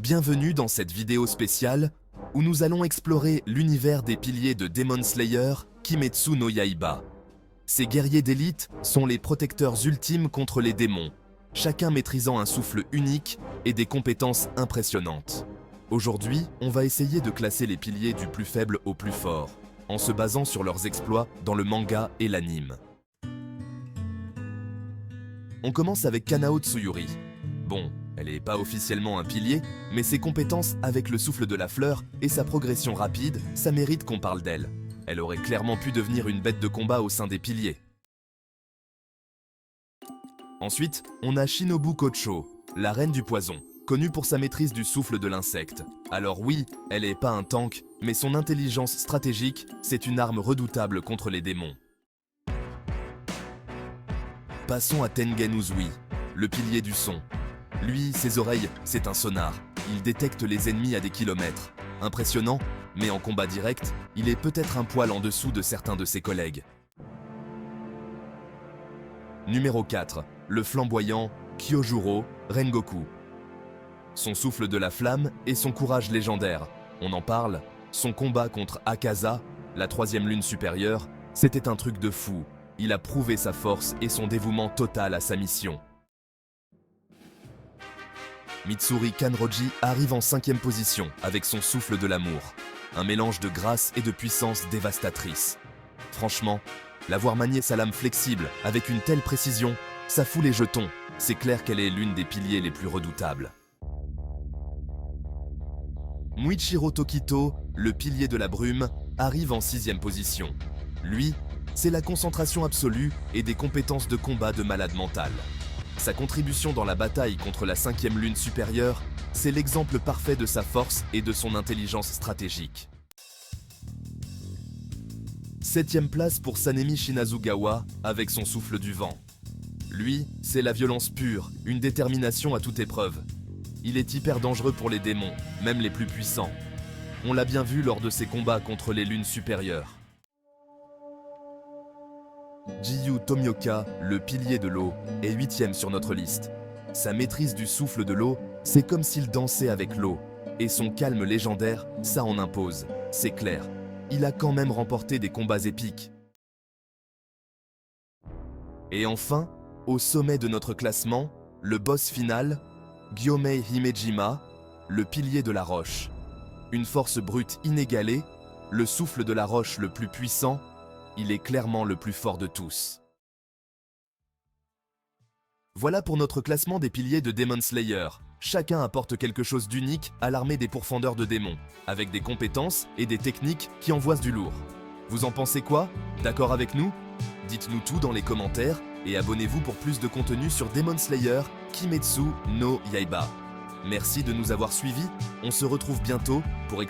Bienvenue dans cette vidéo spéciale où nous allons explorer l'univers des piliers de Demon Slayer Kimetsu no Yaiba. Ces guerriers d'élite sont les protecteurs ultimes contre les démons, chacun maîtrisant un souffle unique et des compétences impressionnantes. Aujourd'hui, on va essayer de classer les piliers du plus faible au plus fort, en se basant sur leurs exploits dans le manga et l'anime. On commence avec Kanao Tsuyuri. Bon, elle n'est pas officiellement un pilier, mais ses compétences avec le souffle de la fleur et sa progression rapide, ça mérite qu'on parle d'elle. Elle aurait clairement pu devenir une bête de combat au sein des piliers. Ensuite, on a Shinobu Kocho, la reine du poison, connue pour sa maîtrise du souffle de l'insecte. Alors oui, elle n'est pas un tank, mais son intelligence stratégique, c'est une arme redoutable contre les démons. Passons à Tengen Uzui, le pilier du son. Lui, ses oreilles, c'est un sonar. Il détecte les ennemis à des kilomètres. Impressionnant, mais en combat direct, il est peut-être un poil en dessous de certains de ses collègues. Numéro 4, le flamboyant Kyojuro Rengoku. Son souffle de la flamme et son courage légendaire. On en parle, son combat contre Akaza, la troisième lune supérieure, c'était un truc de fou. Il a prouvé sa force et son dévouement total à sa mission. Mitsuri Kanroji arrive en 5e position avec son souffle de l'amour. Un mélange de grâce et de puissance dévastatrice. Franchement, la voir manier sa lame flexible avec une telle précision, ça fout les jetons. C'est clair qu'elle est l'une des piliers les plus redoutables. Muichiro Tokito, le pilier de la brume, arrive en 6e position. Lui, c'est la concentration absolue et des compétences de combat de malade mental. Sa contribution dans la bataille contre la 5e lune supérieure, c'est l'exemple parfait de sa force et de son intelligence stratégique. 7e place pour Sanemi Shinazugawa avec son souffle du vent. Lui, c'est la violence pure, une détermination à toute épreuve. Il est hyper dangereux pour les démons, même les plus puissants. On l'a bien vu lors de ses combats contre les lunes supérieures. Jiyu Tomioka, le pilier de l'eau, est 8e sur notre liste. Sa maîtrise du souffle de l'eau, c'est comme s'il dansait avec l'eau. Et son calme légendaire, ça en impose, c'est clair. Il a quand même remporté des combats épiques. Et enfin, au sommet de notre classement, le boss final, Gyomei Himejima, le pilier de la roche. Une force brute inégalée, le souffle de la roche le plus puissant, il est clairement le plus fort de tous. Voilà pour notre classement des piliers de Demon Slayer. Chacun apporte quelque chose d'unique à l'armée des pourfendeurs de démons, avec des compétences et des techniques qui envoient du lourd. Vous en pensez quoi? D'accord avec nous? Dites-nous tout dans les commentaires et abonnez-vous pour plus de contenu sur Demon Slayer Kimetsu no Yaiba. Merci de nous avoir suivis, on se retrouve bientôt pour